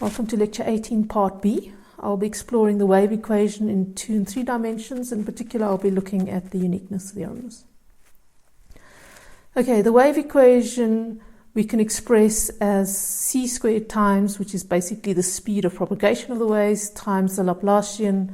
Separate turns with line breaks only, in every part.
Welcome to Lecture 18, Part B. I'll be exploring the wave equation in 2 and 3 dimensions. In particular, I'll be looking at the uniqueness theorems. Okay, the wave equation we can express as c squared times, which is basically the speed of propagation of the waves, times the Laplacian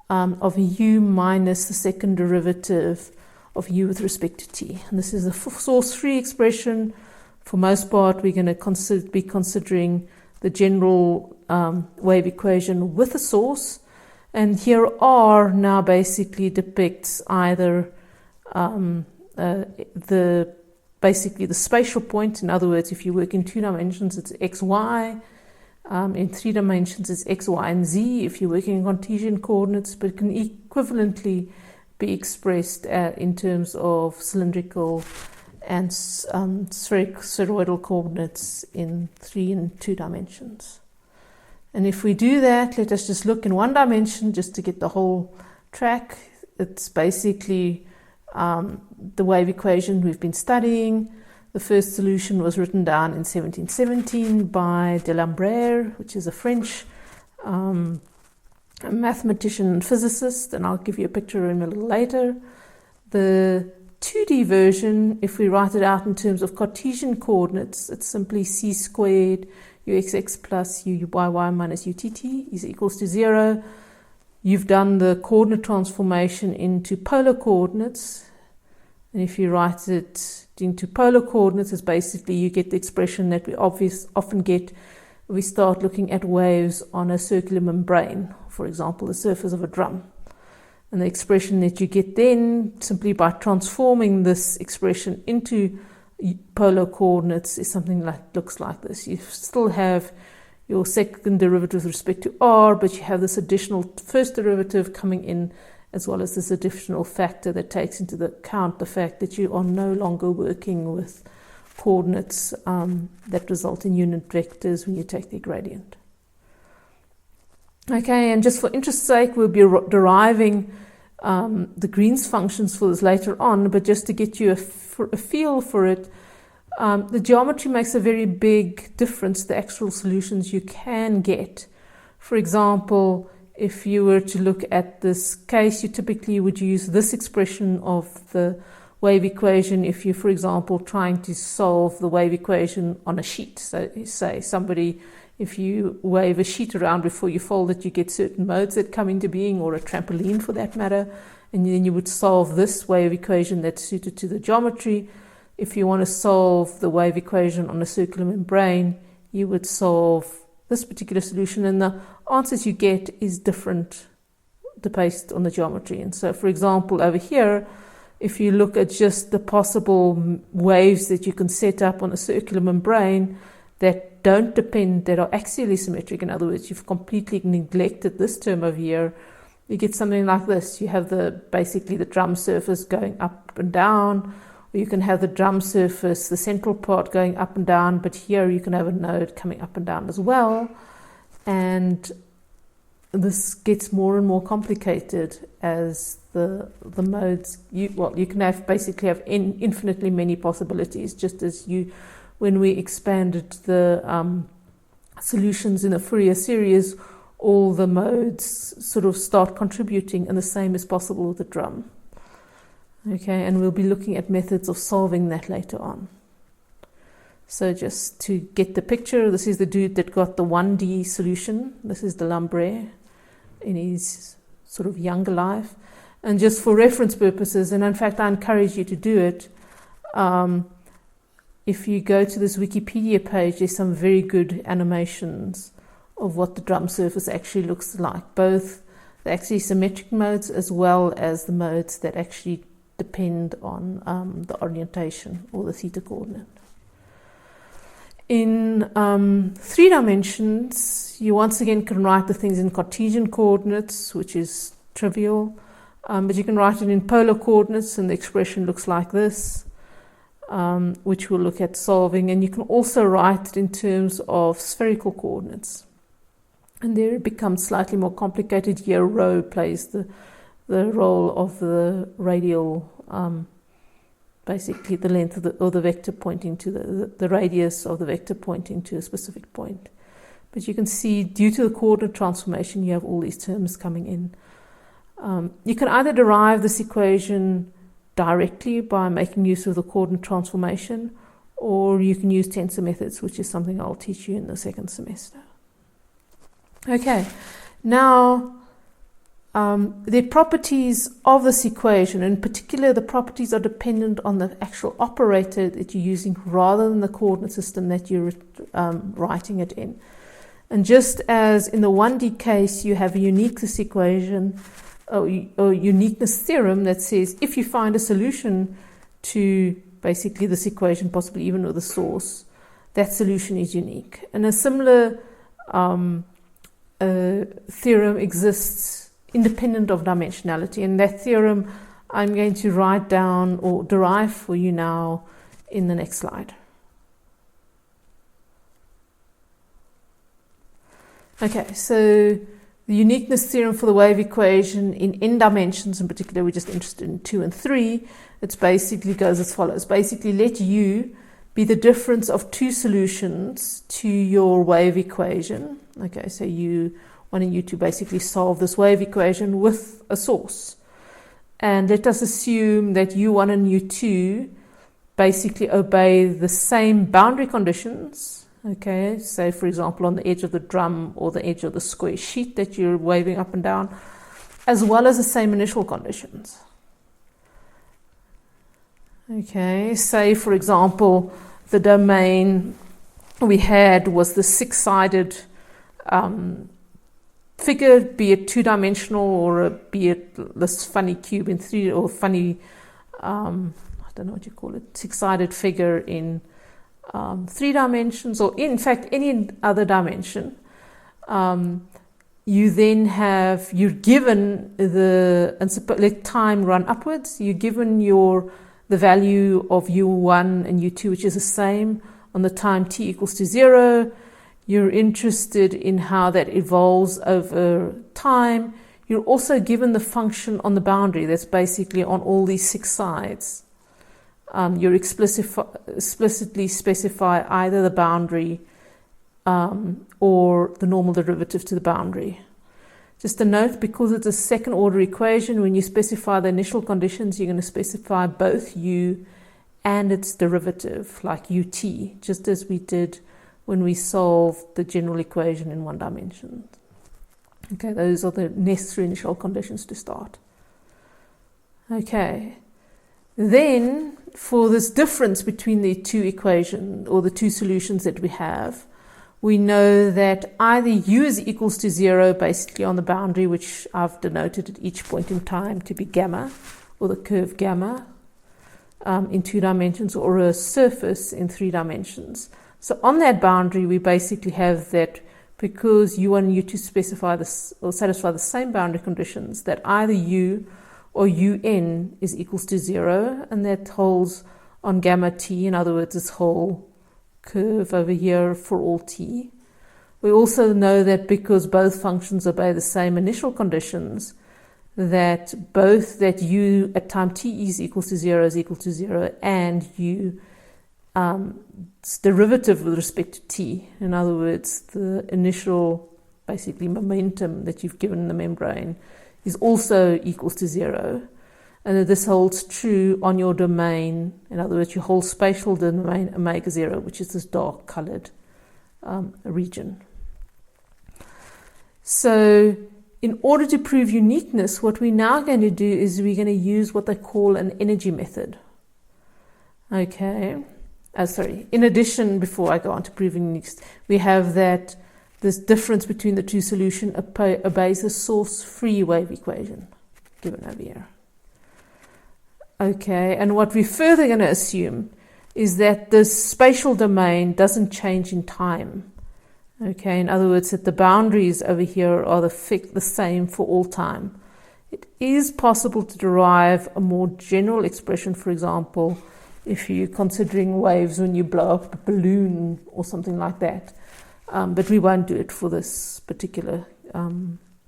of u minus the second derivative of u with respect to t. And this is a source-free expression. For most part, we're going to be considering the general wave equation with a source, and here R now basically depicts either basically the spatial point. In other words, if you work in 2 dimensions, it's x, y. In 3 dimensions, it's x, y, and z if you're working in Cartesian coordinates, but it can equivalently be expressed in terms of cylindrical and spheroidal coordinates in 3 and 2 dimensions. And if we do that, let us just look in 1 dimension just to get the whole track. It's basically the wave equation we've been studying. The first solution was written down in 1717 by D'Alembert, which is a French mathematician and physicist, and I'll give you a picture of him a little later. The 2D version, if we write it out in terms of Cartesian coordinates, it's simply c squared uxx plus uyy minus utt is equals to 0. You've done the coordinate transformation into polar coordinates, and if you write it into polar coordinates, it's basically you get the expression that we often get when we start looking at waves on a circular membrane, for example, the surface of a drum. And the expression that you get then, simply by transforming this expression into polar coordinates, is something like looks like this. You still have your second derivative with respect to r, but you have this additional first derivative coming in, as well as this additional factor that takes into account the fact that you are no longer working with coordinates that result in unit vectors when you take their gradient. Okay, and just for interest's sake, we'll be deriving the Green's functions for this later on, but just to get you a feel for it, the geometry makes a very big difference, the actual solutions you can get. For example, if you were to look at this case, you typically would use this expression of the wave equation if you're, for example, trying to solve the wave equation on a sheet. So say if you wave a sheet around before you fold it, you get certain modes that come into being, or a trampoline for that matter, and then you would solve this wave equation that's suited to the geometry. If you want to solve the wave equation on a circular membrane, you would solve this particular solution, and the answers you get is different based on the geometry. And so, for example, over here, if you look at just the possible waves that you can set up on a circular membrane that don't depend, that are axially symmetric, in other words, you've completely neglected this term over here, you get something like this. You have basically the drum surface going up and down, or you can have the drum surface, the central part going up and down, but here you can have a node coming up and down as well. And this gets more and more complicated as the modes, you can basically have infinitely many possibilities, just as when we expanded the solutions in a Fourier series, all the modes sort of start contributing, and the same is possible with the drum. Okay, and we'll be looking at methods of solving that later on. So just to get the picture, this is the dude that got the 1D solution. This is D'Alembert in his sort of younger life. And just for reference purposes, and in fact I encourage you to do it, if you go to this Wikipedia page, there's some very good animations of what the drum surface actually looks like, both the axially symmetric modes as well as the modes that actually depend on the orientation or the theta coordinate. In 3 dimensions, you once again can write the things in Cartesian coordinates, which is trivial, but you can write it in polar coordinates, and the expression looks like this, which we'll look at solving. And you can also write it in terms of spherical coordinates, and there it becomes slightly more complicated. Here rho plays the role of the radial, basically the length of the vector pointing to the radius of the vector pointing to a specific point. But you can see due to the coordinate transformation, you have all these terms coming in. You can either derive this equation directly by making use of the coordinate transformation, or you can use tensor methods, which is something I'll teach you in the second semester. Okay, now the properties of this equation, in particular the properties are dependent on the actual operator that you're using rather than the coordinate system that you're writing it in. And just as in the 1D case you have a uniqueness equation or uniqueness theorem that says if you find a solution to basically this equation, possibly even with a source, that solution is unique. And a similar theorem exists independent of dimensionality, and that theorem I'm going to write down or derive for you now in the next slide. Okay, so the uniqueness theorem for the wave equation in n dimensions, in particular we're just interested in 2 and 3, it basically goes as follows. Basically, let U be the difference of two solutions to your wave equation. Okay, so U1 and U2 basically solve this wave equation with a source. And let us assume that U1 and U2 basically obey the same boundary conditions. Okay, say for example on the edge of the drum or the edge of the square sheet that you're waving up and down, as well as the same initial conditions. Okay, say for example the domain we had was the six-sided figure, be it two-dimensional or be it this funny cube in three, or funny, I don't know what you call it, six-sided figure in 3 dimensions, or in fact any other dimension. You then have, you're given let time run upwards, you're given the value of U1 and U2, which is the same on the time t equals to 0. You're interested in how that evolves over time. You're also given the function on the boundary that's basically on all these 6 sides. You explicitly specify either the boundary or the normal derivative to the boundary. Just a note, because it's a second order equation, when you specify the initial conditions, you're going to specify both U and its derivative, like ut, just as we did when we solved the general equation in 1 dimension. Okay, those are the necessary initial conditions to start. Okay, then for this difference between the two equations or the two solutions that we have, we know that either u is equals to 0 basically on the boundary, which I've denoted at each point in time to be gamma, or the curve gamma in 2 dimensions, or a surface in 3 dimensions. So on that boundary we basically have that because u1 and u2 specify this or satisfy the same boundary conditions, that either u or un is equals to 0, and that holds on gamma t, in other words this whole curve over here for all t. We also know that because both functions obey the same initial conditions, that both that u at time t is equals to 0 is equal to 0, and u derivative with respect to t, in other words the initial basically momentum that you've given in the membrane, is also equals to 0, and that this holds true on your domain, in other words your whole spatial domain omega 0, which is this dark colored region. So in order to prove uniqueness, what we're now going to do is we're going to use what they call an energy method. Okay, in addition, before I go on to proving uniqueness, we have that this difference between the two solutions obeys the source-free wave equation given over here. Okay, and what we're further going to assume is that this spatial domain doesn't change in time. Okay, in other words, that the boundaries over here are the same for all time. It is possible to derive a more general expression, for example, if you're considering waves when you blow up a balloon or something like that. But we won't do it for this particular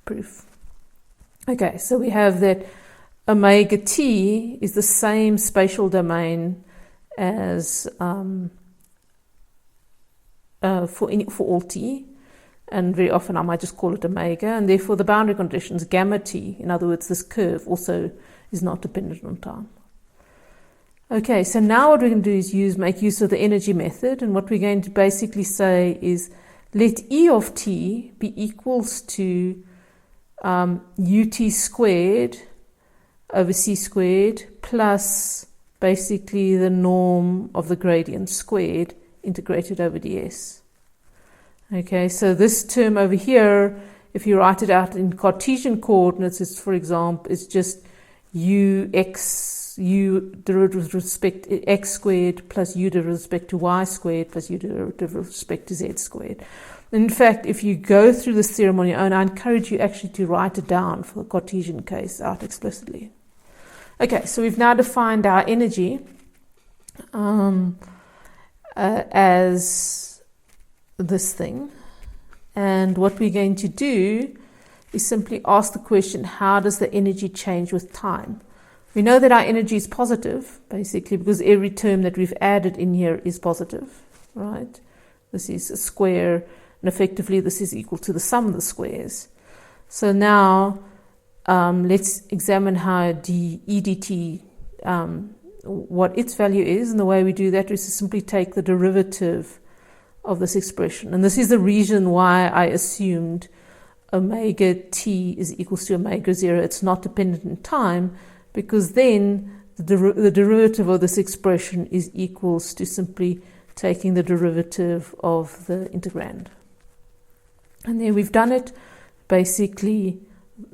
proof. Okay, so we have that omega t is the same spatial domain as for all t. and very often I might just call it omega, and therefore the boundary conditions, gamma t, in other words, this curve also is not dependent on time. Okay, so now what we're going to do is make use of the energy method, and what we're going to basically say is let E of t be equals to ut squared over c squared plus basically the norm of the gradient squared integrated over ds. Okay, so this term over here, if you write it out in Cartesian coordinates, it's, for example, it's just u derivative with respect to x squared plus u derivative with respect to y squared plus u derivative with respect to z squared. In fact, if you go through this theorem on your own, I encourage you actually to write it down for the Cartesian case out explicitly. Okay, so we've now defined our energy as this thing. And what we're going to do is simply ask the question, how does the energy change with time? We know that our energy is positive, basically, because every term that we've added in here is positive, right? This is a square, and effectively this is equal to the sum of the squares. So now let's examine how edt, what its value is, and the way we do that is to simply take the derivative of this expression. And this is the reason why I assumed omega t is equals to omega 0. It's not dependent in time, because then the derivative of this expression is equals to simply taking the derivative of the integrand. And then we've done it. Basically,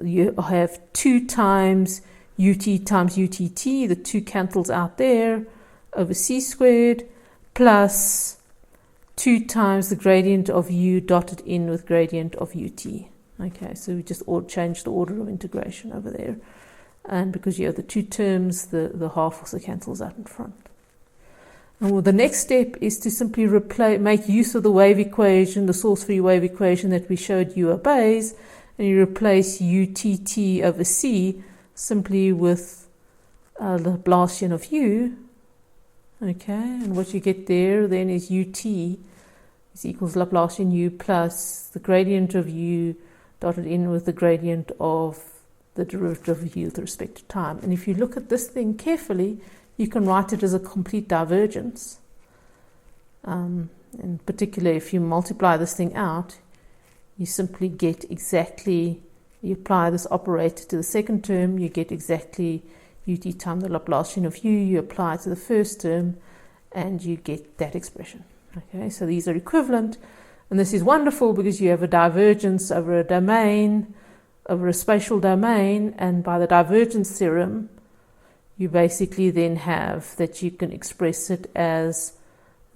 you have 2 times ut times utt, the 2 cancels out there, over c squared, plus 2 times the gradient of u dotted in with gradient of ut. Okay, so we just change the order of integration over there. And because you have the 2 terms, the half also cancels out in front. And the next step is to simply make use of the wave equation, the source-free wave equation that we showed you obeys, and you replace utt over c simply with the Laplacian of u. Okay, and what you get there then is ut is equals Laplacian u plus the gradient of u dotted in with the gradient of the derivative of u with respect to time. And if you look at this thing carefully, you can write it as a complete divergence. In particular, if you multiply this thing out, you simply get exactly, you apply this operator to the second term, you get exactly ut times the Laplacian of u, you apply it to the first term, and you get that expression. Okay, so these are equivalent, and this is wonderful because you have a divergence over a domain, over a spatial domain, and by the divergence theorem, you basically then have that you can express it as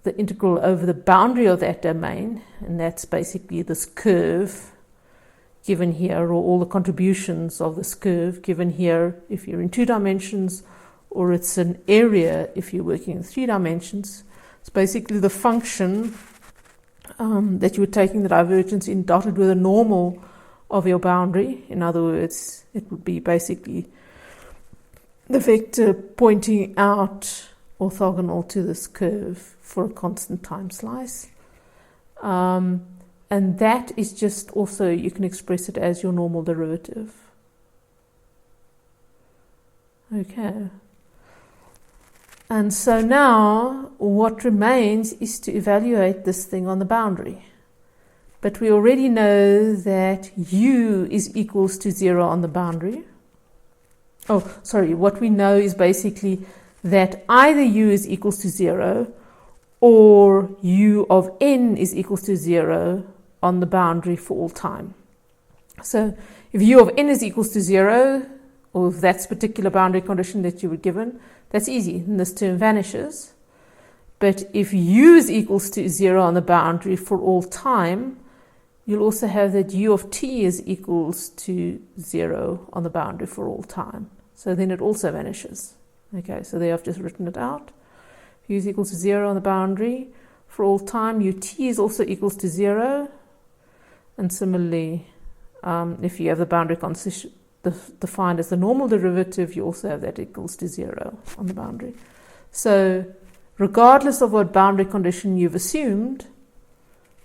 the integral over the boundary of that domain, and that's basically this curve given here, or all the contributions of this curve given here if you're in 2 dimensions, or it's an area if you're working in 3 dimensions. It's basically the function that you were taking the divergence in dotted with a normal of your boundary. In other words, it would be basically the vector pointing out orthogonal to this curve for a constant time slice. And that is just also, you can express it as your normal derivative. Okay. And so now what remains is to evaluate this thing on the boundary. But we already know that u is equals to 0 on the boundary. Oh, sorry, what we know is basically that either u is equals to 0 or u of n is equals to 0 on the boundary for all time. So if u of n is equals to 0, or if that's particular boundary condition that you were given, that's easy, and this term vanishes. But if u is equals to 0 on the boundary for all time, you'll also have that u of t is equals to 0 on the boundary for all time. So then it also vanishes. Okay, so there I've just written it out. U is equals to 0 on the boundary for all time. Ut is also equals to 0. And similarly, if you have the boundary condition defined as the normal derivative, you also have that equals to 0 on the boundary. So regardless of what boundary condition you've assumed,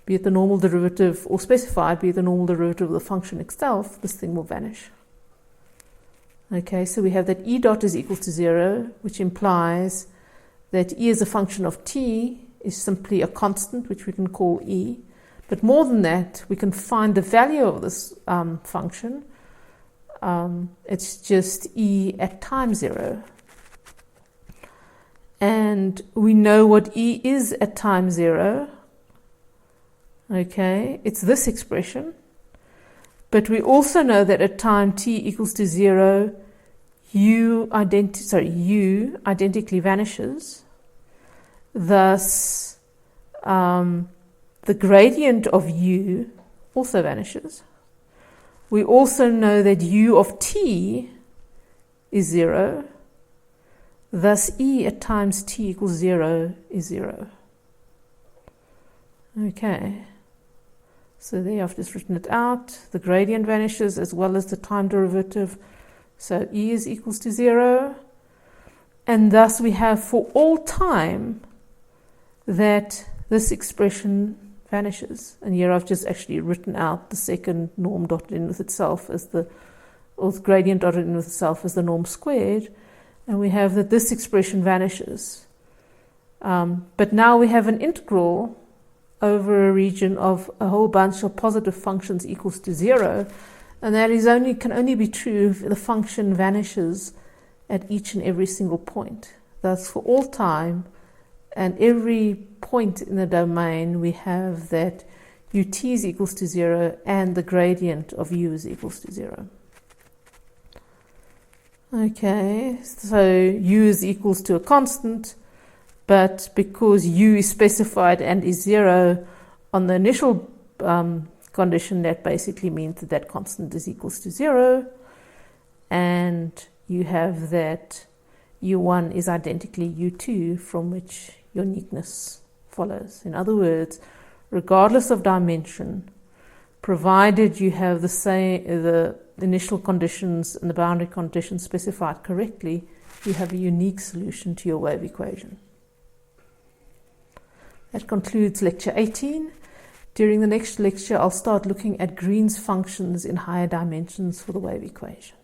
be it the normal derivative or specified, be it the normal derivative of the function itself, this thing will vanish. Okay, so we have that E dot is equal to 0, which implies that E as a function of t is simply a constant, which we can call E. But more than that, we can find the value of this function. It's just E at time 0. And we know what E is at time 0. Okay, it's this expression. But we also know that at time t equals to 0, U identically vanishes. Thus, the gradient of U also vanishes. We also know that U of t is 0. Thus, E at times t equals 0 is 0. Okay. So there I've just written it out. The gradient vanishes as well as the time derivative. So E is equals to 0. And thus we have for all time that this expression vanishes. And here I've just actually written out the second norm dotted in with itself as the gradient dotted in with itself as the norm squared. And we have that this expression vanishes. But now we have an integral over a region of a whole bunch of positive functions equals to 0. And that is can only be true if the function vanishes at each and every single point. Thus, for all time and every point in the domain, we have that ut is equals to 0 and the gradient of u is equals to 0. Okay, so u is equals to a constant, but because u is specified and is 0 on the initial condition, that basically means that that constant is equals to 0, and you have that u1 is identically u2, from which uniqueness follows. In other words, regardless of dimension, provided you have the initial conditions and the boundary conditions specified correctly, you have a unique solution to your wave equation. That concludes lecture 18. During the next lecture, I'll start looking at Green's functions in higher dimensions for the wave equation.